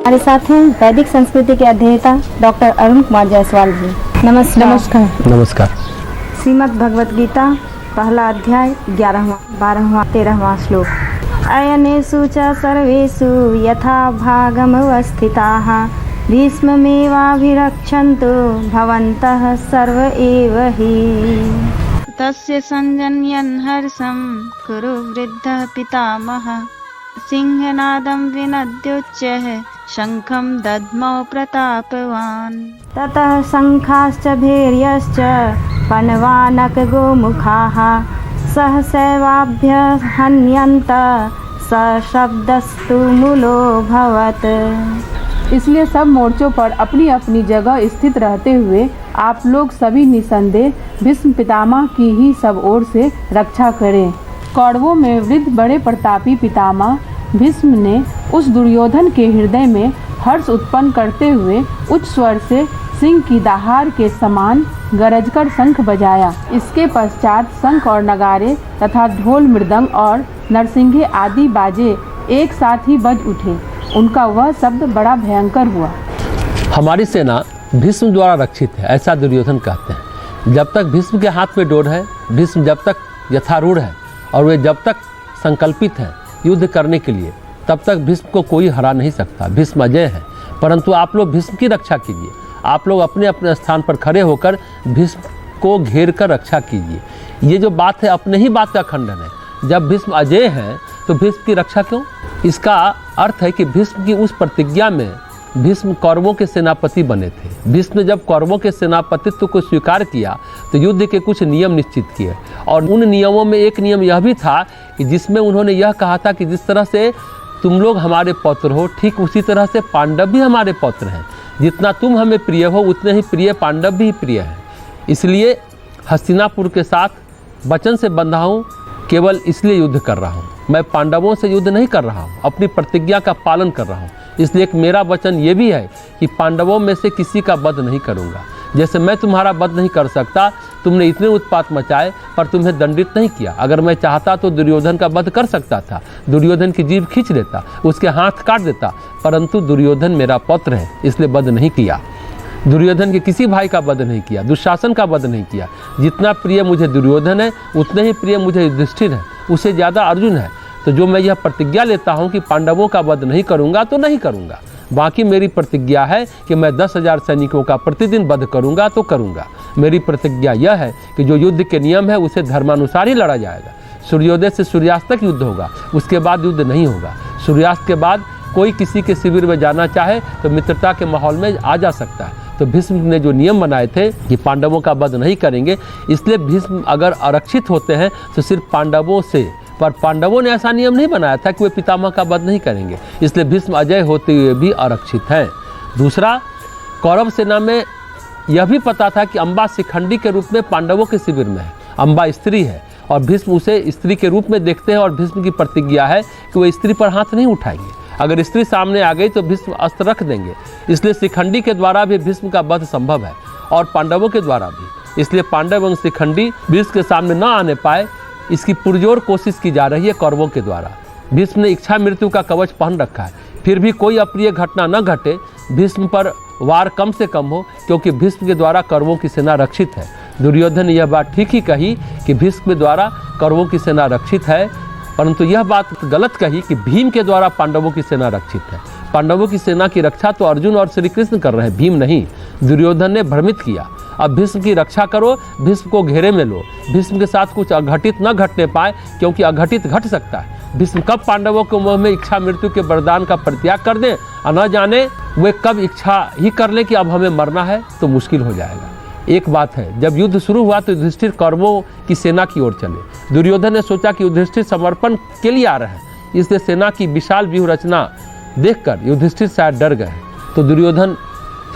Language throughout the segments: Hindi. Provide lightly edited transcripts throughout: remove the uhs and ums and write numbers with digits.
हमारे साथ हैं वैदिक संस्कृति के अध्येता डॉक्टर अरुण कुमार जायसवाल जी। नमस्कार। नमस्कार। नमस्कार। श्रीमद् भगवद गीता पहला अध्याय 11वां 12वां 13वां श्लोक। अयनेषु च सर्वेषु यथा भागमवस्थिताः भीष्ममेवाभिरक्षन्तु भवन्तः सर्व एव हि। तस्य संजनयन् हर्षं कुरु वृद्धः पितामहः सिंहनादं विनद्योच्चैः शङ्खं दद्मौ प्रतापवान्। ततः शङ्खाश्च भैर्यश्च पणवानक गोमुखाः सहसैवाभ्यहन्यन्त सशब्दस्तु मूलोऽभवत्। इसलिए सब मोर्चों पर अपनी अपनी जगह स्थित रहते हुए आप लोग सभी निसंदेह भीष्म पितामह की ही सब ओर से रक्षा करें। कौरवों में वृद्ध बड़े प्रतापी पितामह भीष्म ने उस दुर्योधन के हृदय में हर्ष उत्पन्न करते हुए उच्च स्वर से सिंह की दहाड़ के समान गरजकर शंख बजाया। इसके पश्चात शंख और नगारे तथा ढोल मृदंग और नरसिंगे आदि बाजे एक साथ ही बज उठे। उनका वह शब्द बड़ा भयंकर हुआ। हमारी सेना भीष्म द्वारा रक्षित है, ऐसा दुर्योधन कहते हैं। जब तक भीष्म के हाथ में डोर है, भीष्म जब तक यथारूढ़ है और वे जब तक संकल्पित हैं युद्ध करने के लिए, तब तक भीष्म को कोई हरा नहीं सकता। भीष्म अजय है। परंतु आप लोग भीष्म की रक्षा कीजिए। आप लोग अपने अपने स्थान पर खड़े होकर भीष्म को घेर कर रक्षा कीजिए। ये जो बात है अपने ही बात का खंडन है। जब भीष्म अजय हैं तो भीष्म की रक्षा क्यों? इसका अर्थ है कि भीष्म की उस प्रतिज्ञा में भीष्म कौरवों के सेनापति बने थे। भीष्म ने जब कौरवों के सेनापतित्व को स्वीकार किया तो युद्ध के कुछ नियम निश्चित किए और उन नियमों में एक नियम यह भी था कि जिसमें उन्होंने यह कहा था कि जिस तरह से तुम लोग हमारे पौत्र हो, ठीक उसी तरह से पांडव भी हमारे पौत्र हैं। जितना तुम हमें प्रिय हो उतने ही प्रिय पांडव भी प्रिय हैं। इसलिए हस्तिनापुर के साथ वचन से बंधा हूँ, केवल इसलिए युद्ध कर रहा हूँ। मैं पांडवों से युद्ध नहीं कर रहा हूँ, अपनी प्रतिज्ञा का पालन कर रहा हूँ। इसलिए एक मेरा वचन ये भी है कि पांडवों में से किसी का वध नहीं करूँगा। जैसे मैं तुम्हारा वध नहीं कर सकता, तुमने इतने उत्पात मचाए पर तुम्हें दंडित नहीं किया। अगर मैं चाहता तो दुर्योधन का वध कर सकता था, दुर्योधन की जीभ खींच देता, उसके हाथ काट देता, परंतु दुर्योधन मेरा पुत्र है इसलिए वध नहीं किया। दुर्योधन के किसी भाई का वध नहीं किया, दुशासन का वध नहीं किया। जितना प्रिय मुझे दुर्योधन है उतने ही प्रिय मुझे युधिष्ठिर है, उससे ज़्यादा अर्जुन है। तो जो मैं यह प्रतिज्ञा लेता हूँ कि पांडवों का वध नहीं करूँगा तो नहीं करूँगा। बाकी मेरी प्रतिज्ञा है कि मैं 10,000 सैनिकों का प्रतिदिन वध करूँगा तो करूँगा। मेरी प्रतिज्ञा यह है कि जो युद्ध के नियम है उसे धर्मानुसार ही लड़ा जाएगा। सूर्योदय से सूर्यास्त तक युद्ध होगा, उसके बाद युद्ध नहीं होगा। सूर्यास्त के बाद कोई किसी के शिविर में जाना चाहे तो मित्रता के माहौल में आ जा सकता है। तो भीष्म ने जो नियम बनाए थे कि पांडवों का वध नहीं करेंगे, इसलिए भीष्म अगर आरक्षित होते हैं तो सिर्फ पांडवों से, पर पांडवों ने ऐसा नियम नहीं बनाया था कि वे पितामह का वध नहीं करेंगे। इसलिए भीष्म अजय होते हुए भी आरक्षित हैं। दूसरा, कौरव सेना में यह भी पता था कि अम्बा शिखंडी के रूप में पांडवों के शिविर में है। अम्बा स्त्री है और भीष्म उसे स्त्री के रूप में देखते हैं और भीष्म की प्रतिज्ञा है कि वे स्त्री पर हाथ नहीं उठाएंगे। अगर स्त्री सामने आ गई तो भीष्म अस्त्र रख देंगे। इसलिए शिखंडी के द्वारा भी भीष्म का वध संभव है और पांडवों के द्वारा भी। इसलिए पांडव एवं शिखंडी भीष्म के सामने न आने पाए, इसकी पुरजोर कोशिश की जा रही है कौरवों के द्वारा। भीष्म ने इच्छा मृत्यु का कवच पहन रखा है, फिर भी कोई अप्रिय घटना न घटे, भीष्म पर वार कम से कम हो, क्योंकि भीष्म के द्वारा कौरवों की सेना रक्षित है। दुर्योधन ने यह बात ठीक ही कही कि भीष्म के द्वारा कौरवों की सेना रक्षित है, परंतु यह बात गलत कही कि भीम के द्वारा पांडवों की सेना रक्षित है। पांडवों की सेना की रक्षा तो अर्जुन और श्री कृष्ण कर रहे हैं, भीम नहीं। दुर्योधन ने भ्रमित किया। अब भीष्म की रक्षा करो, भीष्म को घेरे में लो, भीष्म के साथ कुछ अघटित न घटने पाए, क्योंकि अघटित घट सकता है। भीष्म कब पांडवों के मुंह में इच्छा मृत्यु के वरदान का परित्याग कर दें और न जाने वे कब इच्छा ही कर ले कि अब हमें मरना है, तो मुश्किल हो जाएगा। एक बात है, जब युद्ध शुरू हुआ तो युधिष्ठिर कौरवों की सेना की ओर चले। दुर्योधन ने सोचा कि युधिष्ठिर समर्पण के लिए आ रहे हैं, इसलिए सेना की विशाल व्यूह रचना देखकर युधिष्ठिर शायद डर गए। तो दुर्योधन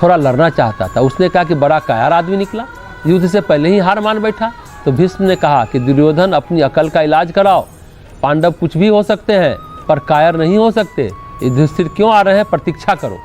थोड़ा लड़ना चाहता था। उसने कहा कि बड़ा कायर आदमी निकला, युद्ध से पहले ही हार मान बैठा। तो भीष्म ने कहा कि दुर्योधन अपनी अकल का इलाज कराओ, पांडव कुछ भी हो सकते हैं पर कायर नहीं हो सकते। युधिष्ठिर क्यों आ रहे हैं, प्रतीक्षा करो।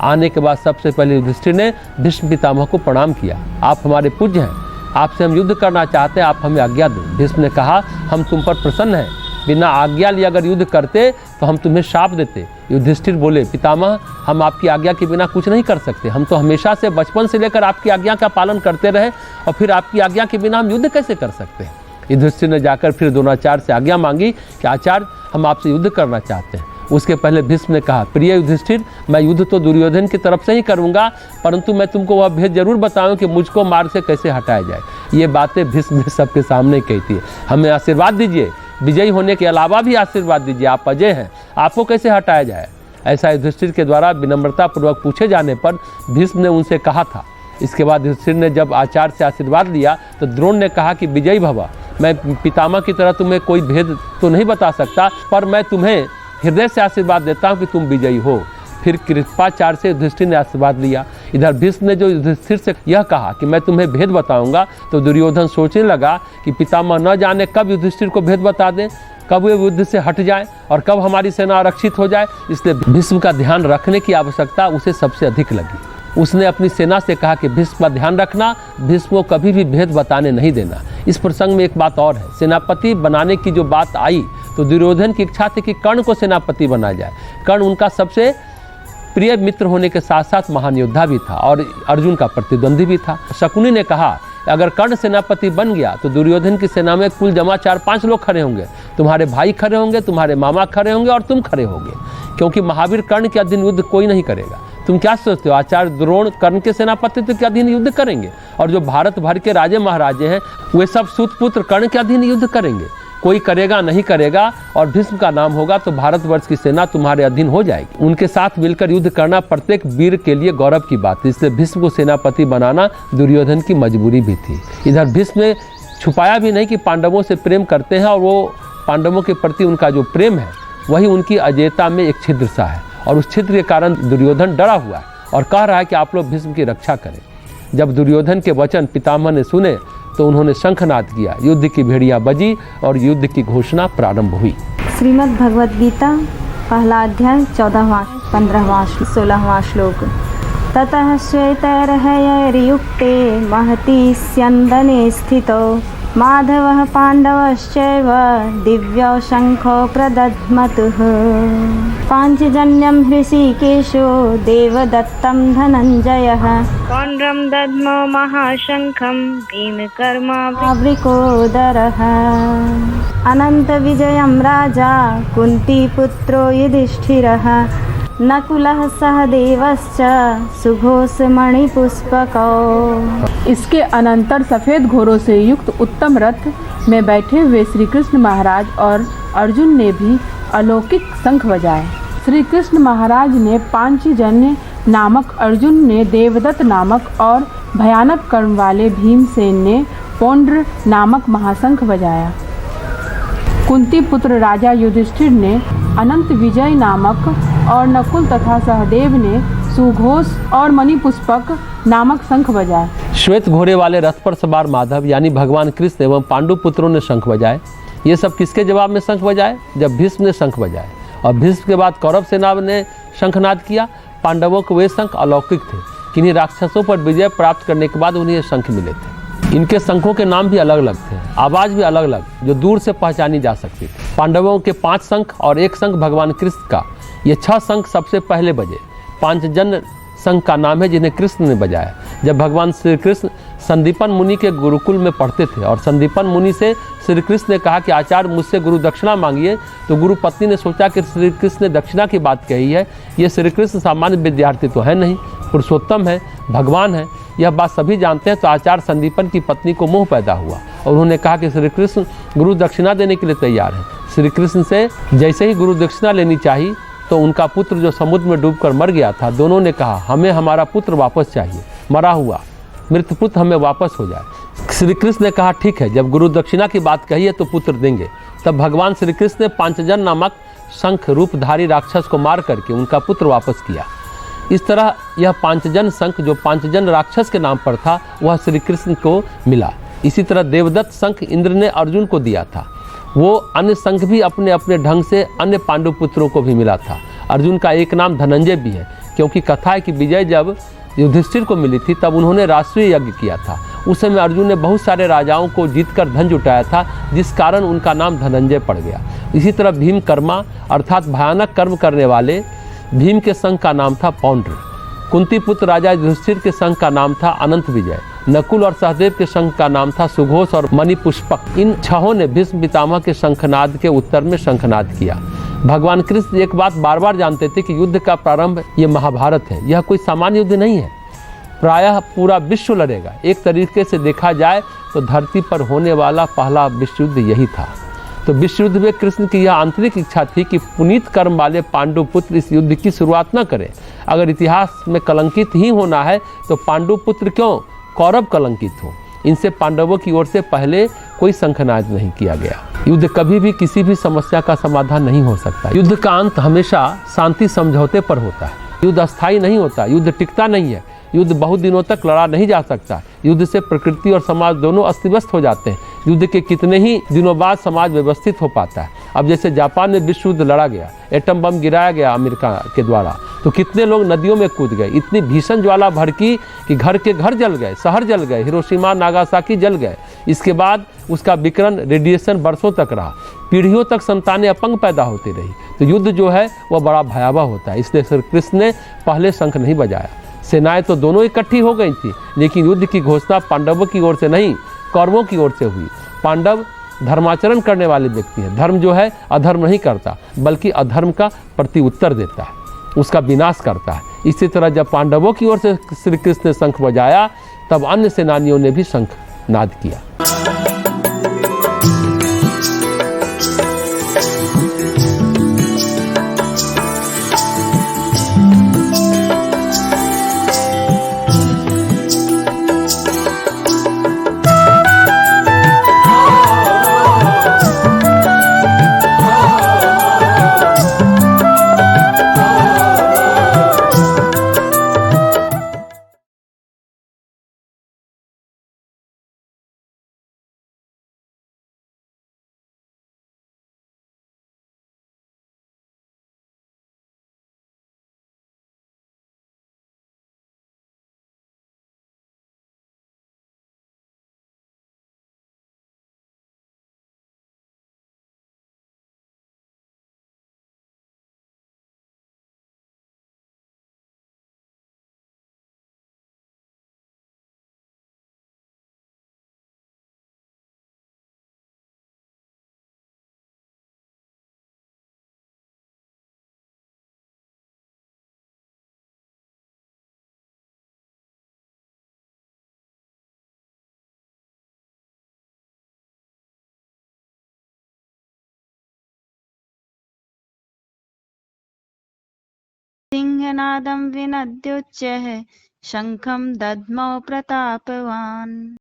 आने के बाद सबसे पहले युधिष्ठिर ने भीष्म पितामह को प्रणाम किया। आप हमारे पूज्य हैं, आपसे हम युद्ध करना चाहते हैं, आप हमें आज्ञा दें। भीष्म ने कहा हम तुम पर प्रसन्न हैं, बिना आज्ञा लिए अगर युद्ध करते तो हम तुम्हें शाप देते। युधिष्ठिर बोले, पितामह हम आपकी आज्ञा के बिना कुछ नहीं कर सकते, हम तो हमेशा से बचपन से लेकर आपकी आज्ञा का पालन करते रहे और फिर आपकी आज्ञा के बिना हम युद्ध कैसे कर सकते हैं। युधिष्ठिर ने जाकर फिर द्रोणाचार्य से आज्ञा मांगी कि आचार्य हम आपसे युद्ध करना चाहते हैं। उसके पहले भीष्म ने कहा, प्रिय युधिष्ठिर मैं युद्ध तो दुर्योधन की तरफ से ही करूंगा, परंतु मैं तुमको वह भेद जरूर बताऊं कि मुझको मार्ग से कैसे हटाया जाए। ये बातें भीष्म ने सबके सामने कही थी। हमें आशीर्वाद दीजिए, विजयी होने के अलावा भी आशीर्वाद दीजिए, आप अजय हैं, आपको कैसे हटाया जाए। ऐसा युधिष्ठिर के द्वारा विनम्रतापूर्वक पूछे जाने पर भीष्म ने उनसे कहा था। इसके बाद युधिष्ठिर ने जब आचार्य से आशीर्वाद लिया तो द्रोण ने कहा कि विजयी भव, मैं पितामह की तरह तुम्हें कोई भेद तो नहीं बता सकता, पर मैं तुम्हें हृदय से आशीर्वाद देता हूँ कि तुम विजयी हो। फिर कृपाचार्य से युधिष्ठिर ने आशीर्वाद लिया। इधर भीष्म ने जो युधिष्ठिर से यह कहा कि मैं तुम्हें भेद बताऊंगा, तो दुर्योधन सोचने लगा कि पितामह न जाने कब युधिष्ठिर को भेद बता दें, कब वे युद्ध से हट जाए और कब हमारी सेना आरक्षित हो जाए। इसलिए भीष्म का ध्यान रखने की आवश्यकता उसे सबसे अधिक लगी। उसने अपनी सेना से कहा कि भीष्म का ध्यान रखना, भीष्म को कभी भी भेद बताने नहीं देना। इस प्रसंग में एक बात और है, सेनापति बनाने की जो बात आई तो दुर्योधन की इच्छा थी कि कर्ण को सेनापति बनाया जाए। कर्ण उनका सबसे प्रिय मित्र होने के साथ साथ महान योद्धा भी था और अर्जुन का प्रतिद्वंदी भी था। शकुनी ने कहा अगर कर्ण सेनापति बन गया तो दुर्योधन की सेना में कुल जमा 4-5 लोग खड़े होंगे, तुम्हारे भाई खड़े होंगे, तुम्हारे मामा खड़े होंगे और तुम खड़े होंगे, क्योंकि महावीर कर्ण के अधीन युद्ध कोई नहीं करेगा। तुम क्या सोचते हो आचार्य द्रोण कर्ण के सेनापति के अधीन युद्ध करेंगे और जो भारत भर के राजे महाराजे हैं वे सब सूत पुत्र कर्ण के अधीन युद्ध करेंगे? कोई करेगा नहीं करेगा और भीष्म का नाम होगा तो भारतवर्ष की सेना तुम्हारे अधीन हो जाएगी। उनके साथ मिलकर युद्ध करना प्रत्येक वीर के लिए गौरव की बात है, इसलिए भीष्म को सेनापति बनाना दुर्योधन की मजबूरी भी थी। इधर भीष्म ने छुपाया भी नहीं कि पांडवों से प्रेम करते हैं और वो पांडवों के प्रति उनका जो प्रेम है वही उनकी अजेयता में एक छिद्र सा है और उस छिद्र के कारण दुर्योधन डरा हुआ है और कह रहा है कि आप लोग भीष्म की रक्षा करें। जब दुर्योधन के वचन पितामह ने सुने तो उन्होंने शंखनाद किया, युद्ध की भेड़ियां बजी और युद्ध की घोषणा प्रारंभ हुई। श्रीमद् भगवद गीता पहला अध्याय 14वां 15वां 16वां श्लोक। ततः श्वेतैर्हयैर्युक्ते महती स्यन्दने स्थितो माधवः पाण्डवश्चैव दिव्यौ शङ्खौ प्रदध्मतुः पाञ्चजन्यं हृषीकेशो देवदत्तं धनञ्जयः पौण्ड्रं दद्मो महाशङ्खं भीमकर्मावृकोदरः अनन्तविजयं राजा कुन्तीपुत्रो युधिष्ठिरः नकुलः सहदेवश्च सुघोषमणिपुष्पकौ। इसके अनंतर सफेद घोड़ों से युक्त उत्तम रथ में बैठे हुए श्री कृष्ण महाराज और अर्जुन ने भी अलौकिक शंख बजाए। श्री कृष्ण महाराज ने पांचजन्य नामक, अर्जुन ने देवदत्त नामक और भयानक कर्म वाले भीमसेन ने पौंड्र नामक महाशंख बजाया। कुंती पुत्र राजा युधिष्ठिर ने अनंत विजय नामक और नकुल तथा सहदेव ने सुघोष और मणिपुष्पक नामक शंख बजाए। श्वेत घोड़े वाले रथ पर सवार माधव यानी भगवान कृष्ण एवं पांडु पुत्रों ने शंख बजाए। ये सब किसके जवाब में शंख बजाए? जब भीष्म ने शंख बजाए और भीष्म के बाद कौरव सेना ने शंखनाद किया। पांडवों को वे शंख अलौकिक थे, किन्हीं राक्षसों पर विजय प्राप्त करने के बाद उन्हें ये शंख मिले थे। इनके शंखों के नाम भी अलग अलग थे, आवाज़ भी अलग अलग, जो दूर से पहचानी जा सकती थी। पांडवों के 5 शंख और 1 शंख भगवान कृष्ण का, ये 6 शंख सबसे पहले बजे। पांचजन्य शंख का नाम है जिन्हें कृष्ण ने बजाया। जब भगवान श्री कृष्ण संदीपन मुनि के गुरुकुल में पढ़ते थे और संदीपन मुनि से श्री कृष्ण ने कहा कि आचार्य मुझसे गुरु दक्षिणा मांगिए, तो गुरु पत्नी ने सोचा कि श्री कृष्ण ने दक्षिणा की बात कही है, ये श्री कृष्ण सामान्य विद्यार्थी तो है नहीं, पुरुषोत्तम है, भगवान है, यह बात सभी जानते हैं। तो आचार्य संदीपन की पत्नी को मोह पैदा हुआ और उन्होंने कहा कि श्री कृष्ण गुरु दक्षिणा देने के लिए तैयार है। श्री कृष्ण से जैसे ही गुरु दक्षिणा लेनी चाहिए तो उनका पुत्र जो समुद्र में डूबकर मर गया था, दोनों ने कहा हमें हमारा पुत्र वापस चाहिए, मरा हुआ मृत पुत्र हमें वापस हो जाए। श्री कृष्ण ने कहा ठीक है, जब गुरु दक्षिणा की बात कही है तो पुत्र देंगे। तब भगवान श्री कृष्ण ने पांचजन नामक शंख रूपधारी राक्षस को मार करके उनका पुत्र वापस किया। इस तरह यह पांचजन शंख जो पांचजन राक्षस के नाम पर था वह श्री कृष्ण को मिला। इसी तरह देवदत्त शंख इंद्र ने अर्जुन को दिया था। वो अन्य शंख भी अपने अपने ढंग से अन्य पांडु पुत्रों को भी मिला था। अर्जुन का एक नाम धनंजय भी है, क्योंकि कथा है कि विजय जब युधिष्ठिर को मिली थी तब उन्होंने राष्ट्रीय यज्ञ किया था उस समय अर्जुन ने बहुत सारे राजाओं को जीतकर धन जुटाया था, जिस कारण उनका नाम धनंजय पड़ गया। इसी तरह भीमकर्मा अर्थात भयानक कर्म करने वाले भीम के संघ का नाम था पौंड्र। कुंती पुत्र राजा युधिष्ठिर के संघ का नाम था अनंत विजय। नकुल और सहदेव के संघ का नाम था सुघोष और मणिपुष्पक। इन छहों ने भीष्म पितामह के शंखनाद के उत्तर में शंखनाद किया। भगवान कृष्ण एक बात बार बार जानते थे कि युद्ध का प्रारंभ ये महाभारत है, यह कोई सामान्य युद्ध नहीं है, प्रायः पूरा विश्व लड़ेगा। एक तरीके से देखा जाए तो धरती पर होने वाला पहला विश्व युद्ध यही था। तो विश्व युद्ध में कृष्ण की यह आंतरिक इच्छा थी कि पुनीत कर्म वाले पांडु पुत्र इस युद्ध की शुरुआत न करें। अगर इतिहास में कलंकित ही होना है तो पांडु पुत्र क्यों, कौरव कलंकित हो। इनसे पांडवों की ओर से पहले कोई शंखनाद नहीं किया गया। युद्ध कभी भी किसी भी समस्या का समाधान नहीं हो सकता। युद्ध का अंत हमेशा शांति समझौते पर होता है। युद्ध अस्थायी नहीं होता, युद्ध टिकता नहीं है। युद्ध बहुत दिनों तक लड़ा नहीं जा सकता। युद्ध से प्रकृति और समाज दोनों अस्तव्यस्त हो जाते हैं। युद्ध के कितने ही दिनों बाद समाज व्यवस्थित हो पाता है। अब जैसे जापान में विश्व युद्ध लड़ा गया, एटम बम गिराया गया अमेरिका के द्वारा, तो कितने लोग नदियों में कूद गए। इतनी भीषण ज्वाला भड़की कि घर के घर जल गए, शहर जल गए, हिरोशिमा नागासाकी जल गए। इसके बाद उसका विकिरण रेडिएशन वर्षों तक रहा, पीढ़ियों तक संतानें अपंग पैदा होती रही। तो युद्ध जो है वह बड़ा भयावह होता है। इसलिए श्री कृष्ण ने पहले शंख नहीं बजाया। सेनाएं तो दोनों इकट्ठी हो गई थी, लेकिन युद्ध की घोषणा पांडवों की ओर से नहीं, कौरवों की ओर से हुई। पांडव धर्माचरण करने वाले व्यक्ति हैं। धर्म जो है अधर्म नहीं करता, बल्कि अधर्म का प्रति उत्तर देता है, उसका विनाश करता है। इसी तरह जब पांडवों की ओर से श्री कृष्ण ने शंख बजाया, तब अन्य सेनानियों ने भी शंख नाद किया। सिंहनादं विनद्योच्चैः शङ्खं दद्मौ प्रतापवान्।